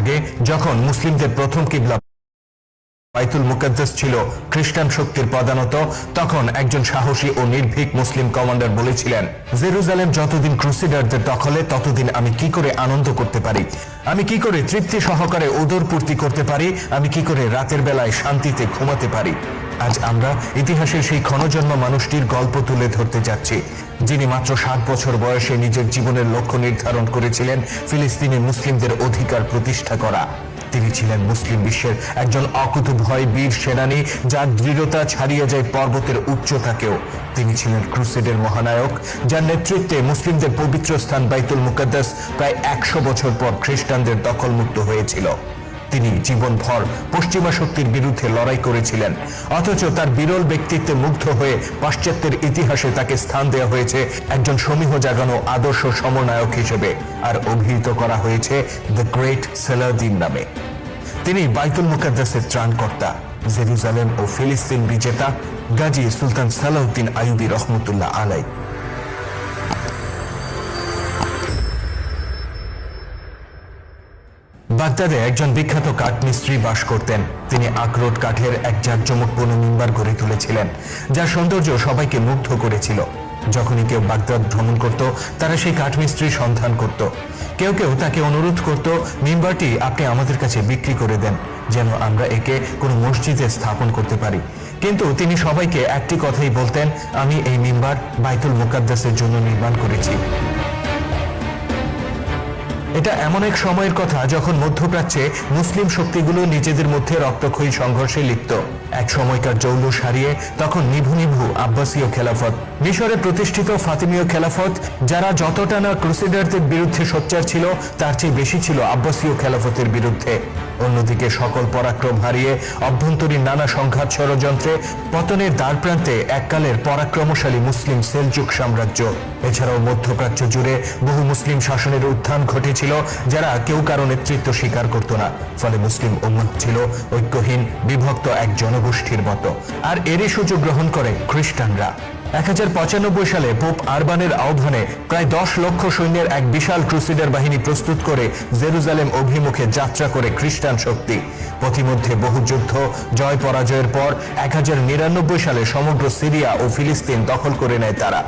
আগে যখন মুসলিমদের প্রথম কিবলা বাইতুল মুকাদ্দাস ছিল খ্রিস্টান শক্তির প্রধানত, তখন একজন সাহসী ও নির্ভীক মুসলিম কমান্ডার বলেছিলেন, জেরুজালেম যতদিন ক্রুসেডারদের দখলে ততদিন আমি কি করে আনন্দ করতে পারি, আমি কি করে তৃপ্তি সহকারে উদরপূর্তি করতে পারি, আমি কি করে রাতের বেলায় শান্তিতে ঘুমাতে পারি। আজ আমরা ইতিহাসের সেই ক্ষণজন্ম মানুষটির গল্প তুলে ধরতে যাচ্ছি, যিনি মাত্র 7 বছর বয়সে নিজের জীবনের লক্ষ্য নির্ধারণ করেছিলেন ফিলিস্তিনে মুসলিমদের অধিকার প্রতিষ্ঠা করা। তিনি ছিলেন মুসলিম বিশ্বের একজন অকুতোভয় বীর সেনানী, যার দৃঢ়তা ছাড়িয়ে যায় পর্বতের উচ্চতাকেও। তিনি ছিলেন ক্রুসেডের মহানায়ক, যার নেতৃত্বে মুসলিমদের পবিত্র স্থান বাইতুল মুকাদ্দাস প্রায় 100 বছর পর খ্রিস্টানদের দখলমুক্ত হয়েছিল। তিনি জীবনভর পশ্চিমা শক্তির বিরুদ্ধে লড়াই করেছিলেন, অথচ তার বিরল ব্যক্তিত্বে মুগ্ধ হয়ে পাশ্চাত্যের ইতিহাসে তাকে স্থান দেওয়া হয়েছে একজন সমীহ জাগানো আদর্শ সমনায়ক হিসেবে, আর অভিহিত করা হয়েছে দ্য গ্রেট সালাউদ্দিন নামে। তিনি বাইতুল মুকাদ্দাসের ত্রাণকর্তা, জেরুজালেম ও ফিলিস্তিন বিজেতা গাজী সুলতান সালাউদ্দিন আইয়ুবী রহমতুল্লাহ আলাই। বাগদাদে একজন বিখ্যাত কাঠমিস্ত্রি বাস করতেন। তিনি আখরোট কাঠের এক জাঁকজমকপূর্ণ মিম্বার গড়ে তুলেছিলেন, যার সৌন্দর্য সবাইকে মুগ্ধ করেছিল। যখনই কেউ বাগদাদ ভ্রমণ করত, তারা সেই কাঠমিস্ত্রির সন্ধান করত। কেউ কেউ তাকে অনুরোধ করত, মিম্বারটি আপনি আমাদের কাছে বিক্রি করে দেন, যেন আমরা একে কোনো মসজিদে স্থাপন করতে পারি। কিন্তু তিনি সবাইকে একটি কথাই বলতেন, আমি এই মিম্বার বাইতুল মুকাদ্দাসের জন্য নির্মাণ করেছি। এটা এমন এক সময়ের কথা যখন মধ্যপ্রাচ্যে মুসলিম শক্তিগুলো নিজেদের মধ্যে রক্তক্ষয়ী সংঘর্ষে লিপ্ত। এক সময়কার জৌলুস হারিয়ে তখন নিভু নিভু আব্বাসীয় খেলাফত, মিশরে প্রতিষ্ঠিত ফাতিমীয় খেলাফত, যারা যতটা না ক্রুসেডারদের বিরুদ্ধে সোচ্চার ছিল, তার চেয়ে বেশি ছিল আব্বাসীয় খেলাফতের বিরুদ্ধে। অন্যদিকে সকল পরাক্রম হারিয়ে অভ্যন্তরীণ নানা সংঘাত ষড়যন্ত্রে পতনের দ্বারপ্রান্তে এককালের পরাক্রমশালী মুসলিম সেলজুক সাম্রাজ্য। এছাড়াও মধ্যপ্রাচ্য জুড়ে বহু মুসলিম শাসনের উত্থান ঘটেছিল, যারা কেউ কারো নেতৃত্ব স্বীকার করত না। ফলে মুসলিম উম্মাহ ছিল ঐক্যহীন, বিভক্ত এক জনগোষ্ঠীর মতো। আর এরই সুযোগ গ্রহণ করে খ্রিস্টানরা। 1095 সালে পোপ আরবানের আহ্বানে প্রায় 10 লক্ষ সৈন্যের এক বিশাল ক্রুসেডার বাহিনী প্রস্তুত করে জেরুজালেম অভিমুখে যাত্রা করে খ্রিস্টান শক্তি। পথিমধ্যে বহু যুদ্ধ, জয় পরাজয়ের পর 1099 সালে সমগ্র সিরিয়া ও ফিলিস্তিন দখল করে নেয় তারা।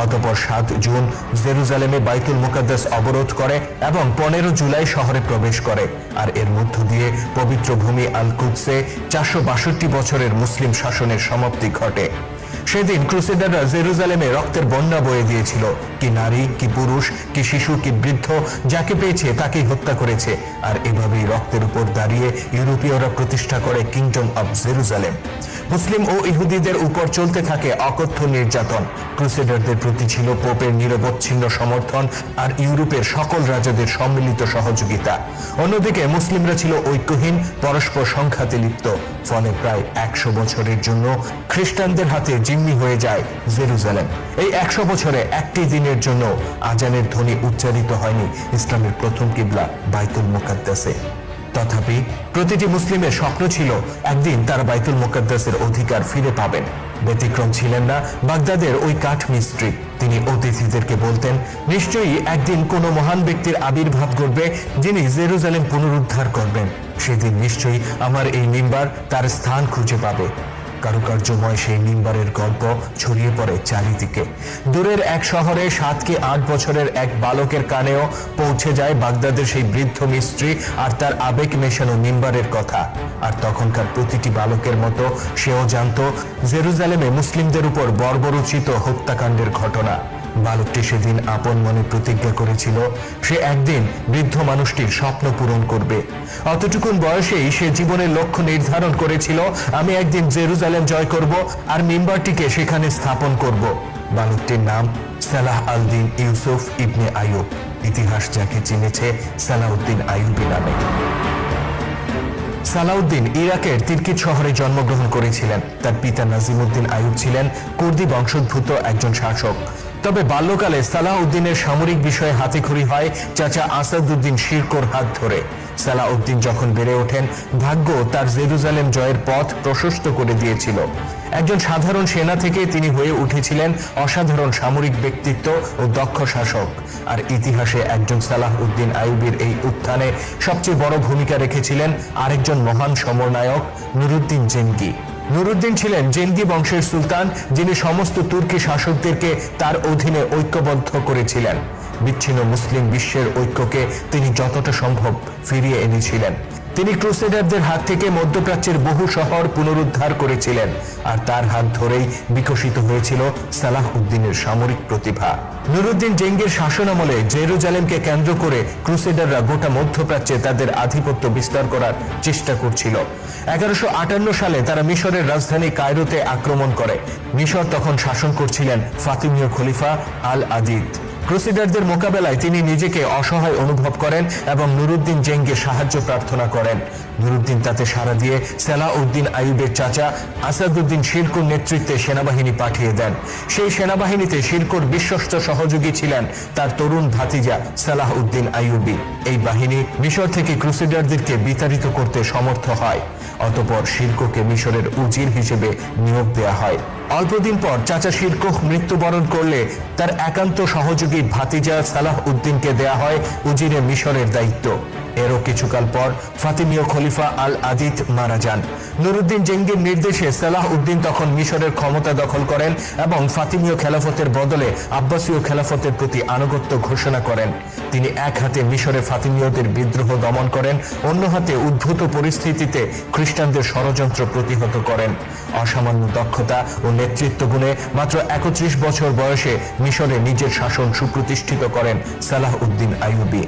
অতঃপর 7 জুন জেরুজালেমে বাইতুল মুকাদ্দাস অবরোধ করে এবং 15 জুলাই শহরে প্রবেশ করে। আর এর মধ্য দিয়ে পবিত্র ভূমি আল কুদসে 462 বছরের মুসলিম শাসনের সমাপ্তি ঘটে। সেদিন ক্রুসেডাররা জেরুজালেমে রক্তের বন্যা বয়ে দিয়েছিল। কি নারী, কি পুরুষ, কি শিশু, কি বৃদ্ধ, যাকে পেয়েছে তাকেই হত্যা করেছে। আর এভাবেই রক্তের উপর দাঁড়িয়ে ইউরোপীয়রা প্রতিষ্ঠা করে কিংডম অব জেরুজালেম। মুসলিম ও ইহুদিদের উপর চলতে থাকে অকথ্য নির্যাতন। ক্রুসেডারদের প্রতি ছিল পোপের নিরবচ্ছিন্ন সমর্থন আর ইউরোপের সকল রাজাদের সম্মিলিত সহযোগিতা। অন্যদিকে মুসলিমরা ছিল ঐক্যহীন, পরস্পর সংঘাতে লিপ্ত। ফলে প্রায় 100 বছরের জন্য খ্রিস্টানদের হাতে জিম্মি হয়ে যায় জেরুজালেম। এই 100 বছরে একটি দিনের জন্য আজানের ধ্বনি উচ্চারিত হয়নি ইসলামের প্রথম কিবলা বাইতুল মুকাদ্দাসে। তথাপি প্রতিটি মুসলিমের স্বপ্ন ছিল একদিন তারা বাইতুল মুকাদ্দাসের অধিকার ফিরে পাবেন। ব্যতিক্রম ছিলেন না বাগদাদের ওই কাঠ মিস্ত্রি। তিনি অতিথিদেরকে বলতেন, নিশ্চয়ই একদিন কোনো মহান ব্যক্তির আবির্ভাব ঘটবে, যিনি জেরুজালেম পুনরুদ্ধার করবেন। সেদিন নিশ্চয়ই আমার এই মিম্বার তার স্থান খুঁজে পাবে। কারুকার্যময় সেই মিম্বারের গল্প ছড়িয়ে পড়ে চারিদিকে। দূরের এক শহরে 7 কি 8 বছরের এক বালকের কানেও পৌঁছে যায় বাগদাদের সেই বৃদ্ধ মিস্ত্রি আর তার আবেগ মেশানো মিম্বারের কথা। আর তখনকার প্রতিটি বালকের মতো সেও জানত জেরুজালেমে মুসলিমদের উপর বর্বরোচিত হত্যাকাণ্ডের ঘটনা। বালকটি সেদিন আপন মনে প্রতিজ্ঞা করেছিল সে একদিন বৃদ্ধ মানুষটির স্বপ্ন পূরণ করবে। অতটুকুন বয়সেই সে জীবনের লক্ষ্য নির্ধারণ করেছিল, আমি একদিন জেরুজালেম জয় করব আর মিম্বারটিকে সেখানে স্থাপন করব। বালকটির নাম সালাহ আল-দিন ইউসুফ ইবনে আইয়ুব। ইতিহাস যাকে চিনেছে সালাউদ্দিন আইয়ুবী নামে। সালাউদ্দিন ইরাকের তিরকিত শহরে জন্মগ্রহণ করেছিলেন। তার পিতা নাজিমউদ্দিন আইয়ুব ছিলেন কুর্দি বংশোদ্ভূত একজন শাসক। তবে বাল্যকালে সালাউদ্দিনের সামরিক বিষয়ে হাতেখড়ি হয় চাচা আসাদউদ্দিন শিরকোর হাত ধরে। সালাউদ্দিন যখন বেড়ে ওঠেন, ভাগ্য তার জেরুজালেম জয়ের পথ প্রশস্ত করে দিয়েছিল। একজন সাধারণ সেনা থেকে তিনি হয়ে উঠেছিলেন অসাধারণ সামরিক ব্যক্তিত্ব ও দক্ষ শাসক। আর ইতিহাসে একজন সালাহউদ্দিন আইয়ুবীর এই উত্থানে সবচেয়ে বড় ভূমিকা রেখেছিলেন আরেকজন মহান সমরনায়ক, নুরুদ্দিন জেনগি। নুরুদ্দিন ছিলেন জেনগি বংশের সুলতান, যিনি সমস্ত তুর্কি শাসকদেরকে তার অধীনে ঐক্যবদ্ধ করেছিলেন। বিচ্ছিন্ন মুসলিম বিশ্বের ঐক্যকে তিনি যতটা সম্ভব ফিরিয়ে এনেছিলেন। তিনি ক্রুসেডারদের হাত থেকে মধ্যপ্রাচ্যের বহু শহর পুনরুদ্ধার করেছিলেন, আর তার হাত ধরেই বিকশিত হয়েছিল সালাহউদ্দিনের সামরিক প্রতিভা। নুরুদ্দিন জেঙ্গির শাসনামলে জেরুজালেমকে কেন্দ্র করে ক্রুসেডাররা গোটা মধ্যপ্রাচ্যে তাদের আধিপত্য বিস্তার করার চেষ্টা করছিল। 1158 সালে তারা মিশরের রাজধানী কায়রোতে আক্রমণ করে। মিশর তখন শাসন করছিলেন ফাতিমীয় খলিফা আল আদিদ। ক্রুসেডারদের মোকাবেলায় তিনি নিজেকে অসহায় অনুভব করেন এবং নুরুদ্দিন জেঙ্গির সাহায্য প্রার্থনা করেন। নুরুদ্দিন তাতে সাড়া দিয়ে সালাহউদ্দিন আইয়ুবের চাচা আসাদউদ্দিন শিরকুর নেতৃত্বে সেনাবাহিনী পাঠিয়ে দেন। সেই সেনাবাহিনীতে শিরকুর বিশ্বস্ত সহযোগী ছিলেন তার তরুণ ভাতিজা সালাহউদ্দিন আইয়ুবী। এই বাহিনী মিশর থেকে ক্রুসেডারদেরকে বিতাড়িত করতে সমর্থ হয়। অতঃপর শিরকুকে মিশরের উজির হিসেবে নিয়োগ দেয়া হয়। অল্পদিন পর চাচা শিরকুহ মৃত্যুবরণ করলে তার একান্ত সহযোগী ভাতিজা সালাহউদ্দিনকে দেয়া হয় উজিরে মিশরের দায়িত্ব। এরও কিছুকাল পর ফাতিমীয় খলিফা আল আদিদ মারা যান। নুরুদ্দিন জেঙ্গির নির্দেশে সালাহউদ্দিন তখন মিশরের ক্ষমতা দখল করেন এবং ফাতিমীয় খেলাফতের বদলে আব্বাসীয় খেলাফতের প্রতি আনুগত্য ঘোষণা করেন। তিনি এক হাতে মিশরে ফাতিমীয়দের বিদ্রোহ দমন করেন, অন্য হাতে উদ্ভূত পরিস্থিতিতে খ্রিস্টানদের ষড়যন্ত্র প্রতিহত করেন। অসামান্য দক্ষতা ও নেতৃত্ব গুণে মাত্র 31 বছর বয়সে মিশরে নিজের শাসন সুপ্রতিষ্ঠিত করেন সালাহউদ্দিন আইয়ুবী।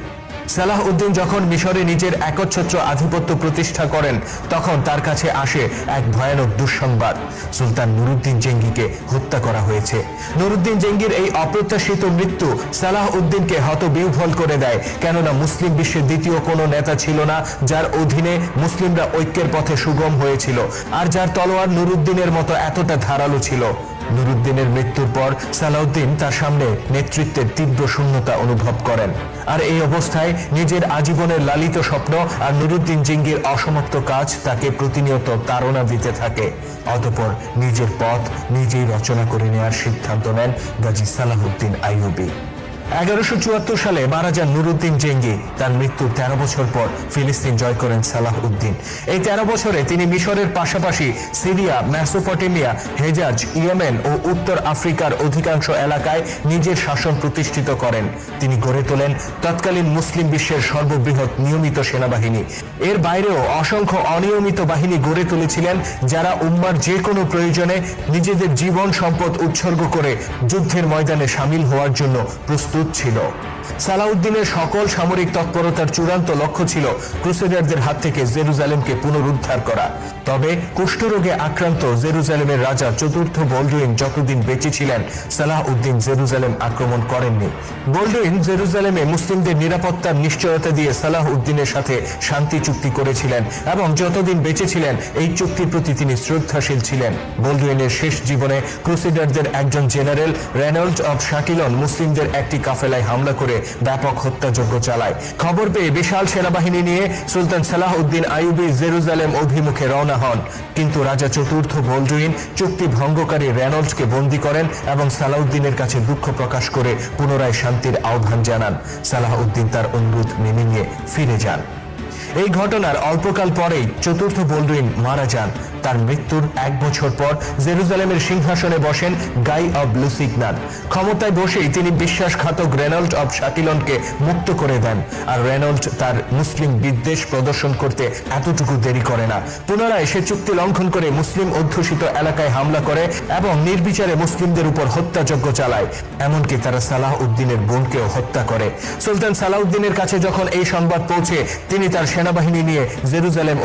সালাহউদ্দিন যখন মিশরে নিজের একচ্ছত্র আধিপত্য প্রতিষ্ঠা করেন, তখন তার কাছে আসে এক ভয়ানক দুঃসংবাদ। সুলতান নুরুদ্দিন জেঙ্গিকে হত্যা করা হয়েছে। নুরুদ্দিন জেঙ্গির এই অপ্রত্যাশিত মৃত্যু সালাহউদ্দিনকে হতবিহ্বল করে দেয়, কেননা মুসলিম বিশ্বের দ্বিতীয় কোনো নেতা ছিল না যার অধীনে মুসলিমরা ঐক্যের পথে সুগম হয়েছিল, আর যার তলোয়ার নুরুদ্দিনের মতো এতটা ধারালো ছিল। নুরুদ্দিনের মৃত্যুর পর সালাউদ্দিন তার সামনে নেতৃত্বের তীব্র শূন্যতা অনুভব করেন। আর এই অবস্থায় নিজের আজীবনের লালিত স্বপ্ন আর নুরুদ্দিন জেঙ্গির অসমাপ্ত কাজ তাকে প্রতিনিয়ত তাড়না দিতে থাকে। অতঃপর নিজের পথ নিজেই রচনা করে নেওয়ার সিদ্ধান্ত নেন গাজী সালাহউদ্দিন আইয়ুবী। 1174 সালে মারা যান নুরুদ্দিন জেঙ্গি। তার মৃত্যুর 13 বছর পর ফিলিস্তিন জয় করেন সালাহউদ্দিন। এই 13 বছরে তিনি মিশরের পাশাপাশি সিরিয়া, মেসোপটেমিয়া, হেজাজ, ইয়েমেন ও উত্তর আফ্রিকার অধিকাংশ এলাকায় নিজের শাসন প্রতিষ্ঠিত করেন। তিনি গড়ে তোলেন তৎকালীন মুসলিম বিশ্বের সর্ববৃহৎ নিয়মিত সেনাবাহিনী। এর বাইরেও অসংখ্য অনিয়মিত বাহিনী গড়ে তুলেছিলেন, যারা উম্মার যে কোনো প্রয়োজনে নিজেদের জীবন সম্পদ উৎসর্গ করে যুদ্ধের ময়দানে সামিল হওয়ার জন্য প্রস্তুত ছিল। সালাউদ্দিনের সকল সামরিক তৎপরতার চূড়ান্ত লক্ষ্য ছিল ক্রুসেডারদের হাত থেকে জেরুজালেমকে পুনরুদ্ধার করা। তবে কুষ্ঠরোগে আক্রান্ত জেরুজালেমের রাজা চতুর্থ বোল্ডুইন যতদিন বেঁচে ছিলেন, সালাহউদ্দিন জেরুজালেম আক্রমণ করেননি। বোল্ডুইন জেরুজালেমে মুসলিমদের নিরাপত্তার নিশ্চয়তা দিয়ে সালাহউদ্দিনের সাথে শান্তি চুক্তি করেছিলেন এবং যতদিন বেঁচে ছিলেন এই চুক্তির প্রতি তিনি শ্রদ্ধাশীল ছিলেন। বোল্ডুইনের শেষ জীবনে ক্রুসেডারদের একজন জেনারেল রেনল্ড অব শাটিলন মুসলিমদের একটি কাফেলায় হামলা করে ব্যাপক হত্যাযজ্ঞ চালায়। খবর পেয়ে বিশাল সেনাবাহিনী নিয়ে সুলতান সালাহউদ্দিন আইয়ুবী জেরুজালেম অভিমুখে রওনা হন, কিন্তু রাজা চতুর্থ বোল্ডুইন চুক্তি ভঙ্গকারী রেনল্ডসকে বন্দী করেন এবং সালাহউদ্দিনের কাছে দুঃখ প্রকাশ করে পুনরায় শান্তির আহ্বান জানান। সালাহউদ্দিন তার অনুরোধ মেনে নিয়ে ফিরে যান। এই ঘটনার অল্পকাল পরেই চতুর্থ বোল্ডুইন মারা যান। তার মৃত্যুর 1 বছর পর জেরুজালেমের সিংহাসনে বসেন গাই অব লুসিগনান। ক্ষমতায় বসেই তিনি বিশ্বাসঘাতক রেনল্ড অব শাটিলনকে মুক্ত করে দেন। আর রেনল্ড তার মুসলিম বিদ্বেষ প্রদর্শন করতে এতটুকু দেরি করে না। পুনরায় সে চুক্তি লঙ্ঘন করে মুসলিম অধ্যুষিত এলাকায় হামলা করে এবং নির্বিচারে মুসলিমদের উপর হত্যাযজ্ঞ চালায়। এমনকি তারা সালাহউদ্দিনের বোনকেও হত্যা করে। সুলতান সালাহউদ্দিনের কাছে যখন এই সংবাদ পৌঁছে, তিনি তার সেনাবাহিনী নিয়ে জেরুজালেম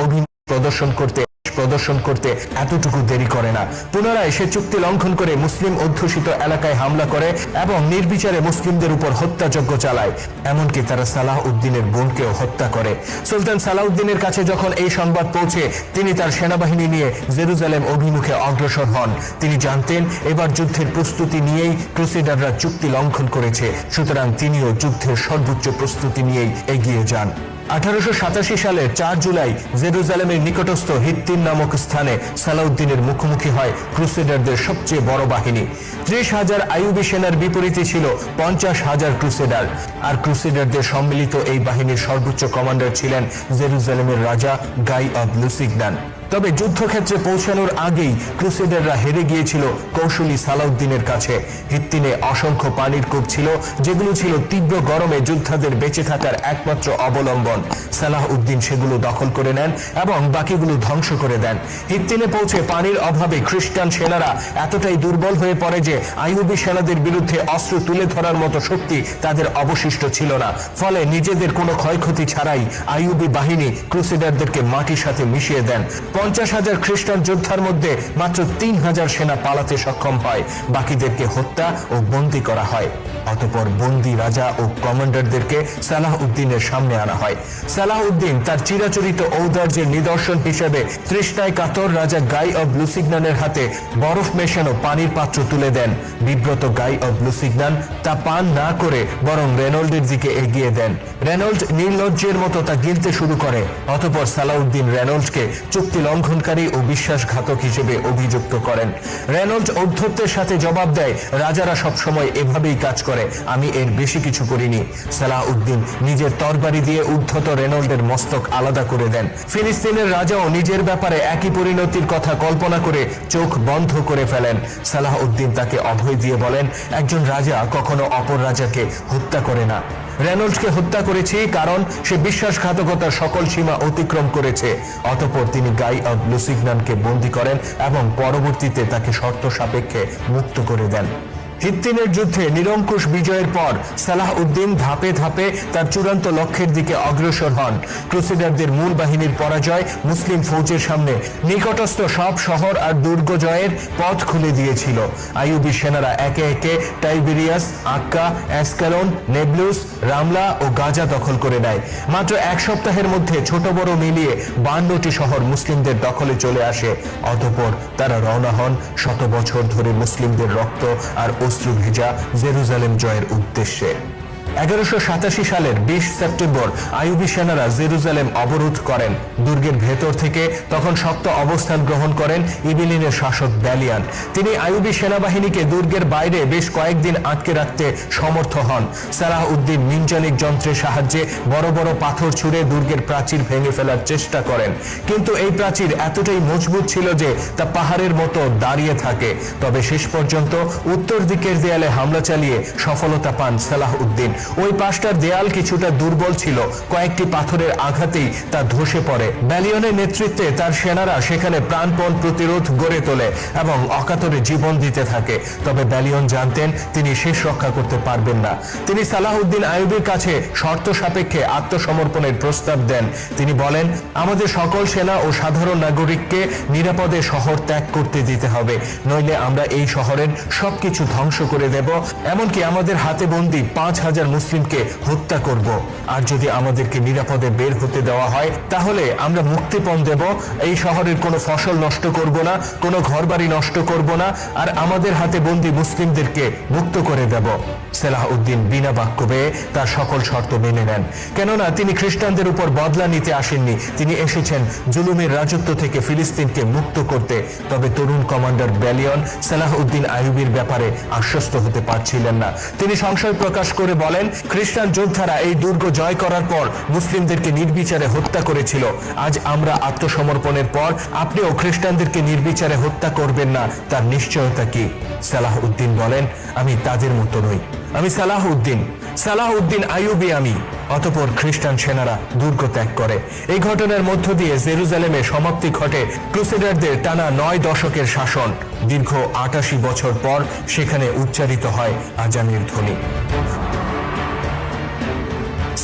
প্রদর্শন করতে এতটুকু দেরি করে না। পুনরায় সে চুক্তি লঙ্ঘন করে মুসলিম অধ্যুষিত এলাকায় হামলা করে এবং নির্বিচারে মুসলিমদের উপর হত্যাযজ্ঞ চালায়। এমনকি তারা সালাহউদ্দিনের বোনকেও হত্যা করে। সুলতান সালাহউদ্দিনের কাছে যখন এই সংবাদ পৌঁছে, তিনি তার সেনাবাহিনী নিয়ে জেরুজালেম অভিমুখে অগ্রসর হন। তিনি জানতেন এবার যুদ্ধের প্রস্তুতি নিয়েই ক্রুসেডাররা চুক্তি লঙ্ঘন করেছে, সুতরাং তিনিও যুদ্ধের সর্বোচ্চ প্রস্তুতি নিয়েই এগিয়ে যান। 1887 সালের 4 জুলাই জেরুজালেমের নিকটস্থ হিত্তিন নামক স্থানে সালাউদ্দিনের মুখোমুখি হয় ক্রুসেডারদের সবচেয়ে বড় বাহিনী। 30,000 আইয়ুবী সেনার বিপরীতে ছিল 50,000 ক্রুসেডার। আর ক্রুসেডারদের সম্মিলিত এই বাহিনীর সর্বোচ্চ কমান্ডার ছিলেন জেরুজালেমের রাজা গাই অব লুসিগনান। তবে যুদ্ধক্ষেত্রে পৌঁছানোর আগেই ক্রুসেডাররা হেরে গিয়েছিল কৌশলী সালাউদ্দিনের কাছে। হিত্তিনে অসংখ্য পানির কূপ ছিল, যেগুলো ছিল তীব্র গরমে যোদ্ধাদের বেঁচে থাকার একমাত্র অবলম্বন। সালাহউদ্দিন সেগুলো দখল করে নেন এবং বাকিগুলো ধ্বংস করে দেন। হিত্তিনে পৌঁছে পানির অভাবে খ্রিস্টান সেনারা এতটাই দুর্বল হয়ে পড়ে যে আইয়ুবী সেনাদের বিরুদ্ধে অস্ত্র তুলে ধরার মতো শক্তি তাদের অবশিষ্ট ছিল না। ফলে নিজেদের কোনো ক্ষয়ক্ষতি ছাড়াই আইয়ুবী বাহিনী ক্রুসেডারদেরকে মাটির সাথে মিশিয়ে দেন। 50,000 খ্রিস্টান যোদ্ধার মধ্যে মাত্র 3,000 সেনা পালাতে সক্ষম হয়। বাকিদেরকে হত্যা ও বন্দী করা হয়। অতঃপর বন্দী রাজা ও কমান্ডারদেরকে সালাহউদ্দিনের সামনে আনা হয়। সালাহউদ্দিন তার চিরাচরিত ঔদার্যের নিদর্শন হিসেবে তৃষ্ণায় কাতর রাজা গাই অব লুসিগনানের হাতে বরফ মেশানো পানির পাত্র তুলে দেন। বিব্রত গাই অব লুসিগনান তা পান না করে বরং রেনল্ডের দিকে এগিয়ে দেন। রেনল্ড নির্লজ্জের মতো তা গিলতে শুরু করে। অতঃপর সালাহউদ্দিন রেনল্ডকে চুক্তি লঙ্ঘনকারী ও বিশ্বাসঘাতক হিসেবে অভিযুক্ত করেন। রেনল্ড ঔদ্ধত্যের সাথে জবাব দেয়, রাজারা সবসময় এভাবেই কাজ করে, আমি এর বেশি কিছু করিনি। সালাহউদ্দিন নিজের তরবারি দিয়ে উদ্ধত রেনল্ডের মস্তক আলাদা করে দেন। ফিলিস্তিনের রাজাও নিজের ব্যাপারে একই পরিণতির কথা কল্পনা করে চোখ বন্ধ করে ফেলেন। সালাহউদ্দিন তাকে অভয় দিয়ে বলেন, একজন রাজা কখনো অপর রাজাকে হত্যা করে না। রেনল্ডকে হত্যা করেছি কারণ সে বিশ্বাসঘাতকতার সকল সীমা অতিক্রম করেছে। অতঃপর তিনি গাই অব লুসিগনানকে বন্দী করেন এবং পরবর্তীতে তাকে শর্ত সাপেক্ষে মুক্ত করে দেন। হিত্তিনের যুদ্ধে নিরঙ্কুশ বিজয়ের পর সালাহউদ্দিন ধাপে ধাপে তার চূড়ান্ত লক্ষ্যের দিকে অগ্রসর হন। ক্রুসেডারদের মূল বাহিনীর পরাজয় মুসলিম ফৌজের সামনে নিকটস্থ সব শহর আর দুর্গ জয়ের পথ খুলে দিয়েছিল। আইয়ুবী সেনারা একে একে টাইবেরিয়াস, আক্কা, অ্যাসকালন, নেবলুস, রামলা ও গাজা দখল করে নেয়। মাত্র এক সপ্তাহের মধ্যে ছোট বড় মিলিয়ে 52টি শহর মুসলিমদের দখলে চলে আসে। অতঃপর তারা রওনা হন শত বছর ধরে মুসলিমদের রক্ত আর অশ্রু ভেজা জেরুজালেম জয়ের উদ্দেশ্যে। 1187 সালের 20 সেপ্টেম্বর আইয়ুবী সেনারা জেরুজালেম অবরোধ করেন। দুর্গের ভেতর থেকে তখন শক্ত অবস্থান গ্রহণ করেন ইবিলিনের শাসক ব্যালিয়ান। তিনি আইয়ুবী সেনাবাহিনীকে দুর্গের বাইরে বেশ কয়েকদিন আটকে রাখতে সমর্থ হন। সালাহউদ্দিন মিনজানিক যন্ত্রের সাহায্যে বড় বড় পাথর ছুঁড়ে দুর্গের প্রাচীর ভেঙে ফেলার চেষ্টা করেন, কিন্তু এই প্রাচীর এতটাই মজবুত ছিল যে তা পাহাড়ের মতো দাঁড়িয়ে থাকে। তবে শেষ পর্যন্ত উত্তর দিকের দেয়ালে হামলা চালিয়ে সফলতা পান সালাহউদ্দিন। ওই পাশটার দেয়াল কিছুটা দুর্বল ছিল, কয়েকটি পাথরের আঘাতেই তা ধসে পড়ে। ব্যালিয়নের নেতৃত্বে তার সেনারা সেখানে প্রাণপণ প্রতিরোধ গড়ে তোলে এবং অকাতরে জীবন দিতে থাকে। তবে ব্যালিয়ন জানতেন তিনি শেষ রক্ষা করতে পারবেন না। তিনি সালাহউদ্দিন আইয়ুবীর কাছে শর্ত সাপেক্ষে আত্মসমর্পণের প্রস্তাব দেন। তিনি বলেন, আমাদের সকল সেনা ও সাধারণ নাগরিককে নিরাপদে শহর ত্যাগ করতে দিতে হবে, নইলে আমরা এই শহরের সবকিছু ধ্বংস করে দেব, এমনকি আমাদের হাতে বন্দী 5,000 মুসলিমকে হত্যা করব। আর যদি আমাদেরকে নিরাপদে বের হতে দেওয়া হয় তাহলে আমরা মুক্তিপণ দেব। এই শহরের কোনো ফসল নষ্ট করব না, কোনো ঘরবাড়ি নষ্ট করব না, আর আমাদের হাতে বন্দী মুসলিমদেরকে মুক্ত করে দেব। সালাহউদ্দিন বিনা বাক্য বেয়ে তার সকল শর্ত মেনে নেন, কেননা তিনি খ্রিস্টানদের উপর বদলা নিতে আসেননি, তিনি এসেছেন জুলুমের রাজত্ব থেকে ফিলিস্তিনকে মুক্ত করতে। তবে তরুণ কমান্ডার ব্যালিয়ন সালাহউদ্দিন আইয়ুবীর ব্যাপারে আশ্বস্ত হতে পারছিলেন না। তিনি সংশয় প্রকাশ করে বলেন, খ্রিস্টান যোদ্ধারা এই দুর্গ জয় করার পর মুসলিমদেরকে নির্বিচারে হত্যা করেছিল। আজ আমরা আত্মসমর্পণের পর আপনিও খ্রিস্টানদেরকে নির্বিচারে হত্যা করবেন না, তার নিশ্চয়তা কি? সালাহউদ্দিন বলেন, আমি তাদের মতো নই, আমি সালাহউদ্দিন আইয়ুবী আমি। অতঃপর খ্রিস্টান সেনারা দুর্গ ত্যাগ করে। এই ঘটনার মধ্য দিয়ে জেরুজালেমে সমাপ্তি ঘটে ক্রুসেডারদের টানা 9 দশকের শাসন। দীর্ঘ 88 বছর পর সেখানে উচ্চারিত হয় আজানের ধ্বনি।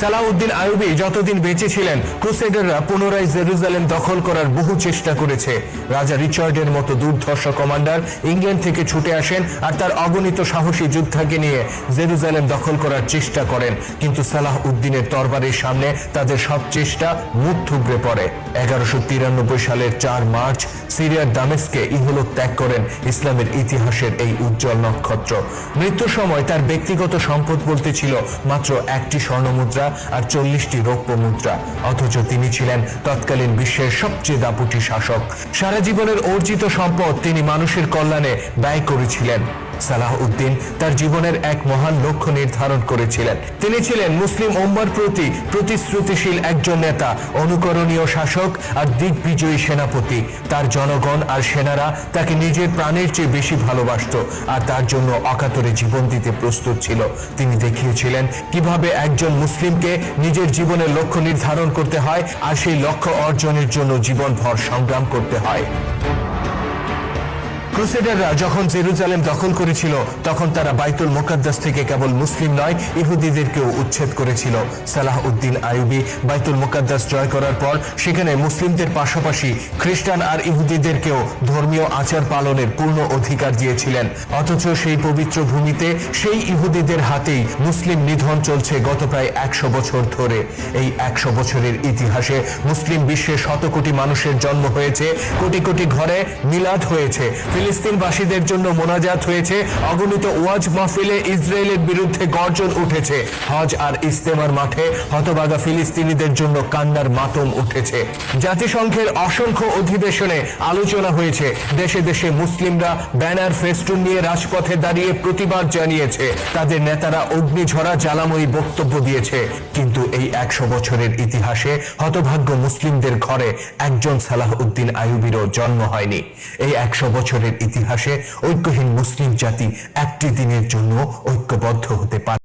সালাহউদ্দিন আইয়ুবী যতদিন বেঁচে ছিলেন, ক্রুসেডাররা পুনরায় জেরুজালেম দখল করার বহু চেষ্টা করেছে। রাজা রিচার্ডের মতো দুর্ধর্ষ কমান্ডার ইংল্যান্ড থেকে ছুটে আসেন আর তার অগণিত সাহসী যোদ্ধাকে নিয়ে জেরুজালেম দখল করার চেষ্টা করেন, কিন্তু সালাহউদ্দিনের তরবারির সামনে তাদের সব চেষ্টা মুখ থুবড়ে পড়ে। 1193 সালের 4 মার্চ সিরিয়ার দামেস্কে ইহলোক ত্যাগ করেন ইসলামের ইতিহাসের এই উজ্জ্বল নক্ষত্র। মৃত্যুর সময় তার ব্যক্তিগত সম্পদ বলতে ছিল মাত্র একটি স্বর্ণমুদ্রা আর 40টি রৌপ্য মুদ্রা। অথচ তিনি ছিলেন তৎকালীন বিশ্বের সবচেয়ে দাপুটি শাসক। সারা জীবনের অর্জিত সম্পদ তিনি মানুষের কল্যাণে ব্যয় করেছিলেন। সালাহউদ্দিন তার জীবনের এক মহান লক্ষ্য নির্ধারণ করেছিলেন। তিনি ছিলেন মুসলিম উম্মার প্রতি প্রতিশ্রুতিশীল একজন নেতা, অনুকরণীয় শাসক আর দিগ্বিজয়ী সেনাপতি। তার জনগণ আর সেনারা তাকে নিজের প্রাণের চেয়ে বেশি ভালোবাসত আর তার জন্য অকাতরে জীবন দিতে প্রস্তুত ছিল। তিনি দেখিয়েছিলেন কিভাবে একজন মুসলিমকে নিজের জীবনের লক্ষ্য নির্ধারণ করতে হয় আর সেই লক্ষ্য অর্জনের জন্য জীবনভর সংগ্রাম করতে হয়। ক্রুসেডাররা যখন জেরুজালেম দখল করেছিল তখন তারা বাইতুল মুকাদ্দাস থেকে কেবল মুসলিম নয়, ইহুদিদেরকেও উচ্ছেদ করেছিল। সালাহউদ্দিন আইয়ুবী বাইতুল মুকাদ্দাস জয় করার পর সেখানে মুসলিমদের পাশাপাশি খ্রিস্টান আর ইহুদিদেরকেও ধর্মীয় আচার পালনের পূর্ণ অধিকার দিয়েছিলেন। অথচ সেই পবিত্র ভূমিতে সেই ইহুদিদের হাতেই মুসলিম নিধন চলছে গত প্রায় 100 বছর ধরে। এই 100 বছরের ইতিহাসে মুসলিম বিশ্বে শত কোটি মানুষের জন্ম হয়েছে, কোটি কোটি ঘরে মিলাদ হয়েছে, ফিলিস্তিনবাসীদের জন্য মোনাজাত হয়েছে, অগণিত ওয়াজ মাহফিলে ইসরায়েলের বিরুদ্ধে গর্জন উঠেছে, হজ আর ইস্তেমার মাঠে হতভাগা ফিলিস্তিনিদের জন্য কান্নার মাতম উঠেছে। জাতিসংঘের অসংখ্য অধিবেশনে আলোচনা হয়েছে। দেশে দেশে মুসলিমরা ব্যানার ফেস্টুন নিয়ে রাজপথে দাঁড়িয়ে প্রতিবাদ জানিয়েছে। তাদের নেতারা অগ্নিঝরা জ্বালাময়ী বক্তব্য দিয়েছে। কিন্তু এই 100 বছরের ইতিহাসে হতভাগ্য মুসলিমদের ঘরে একজন সালাহউদ্দিন আইয়ুবীরও জন্ম হয়নি। এই 100 বছরের ইতিহাসে ঐক্যহীন মুসলিম জাতি একটি দিনের জন্য ঐক্যবদ্ধ হতে পারে।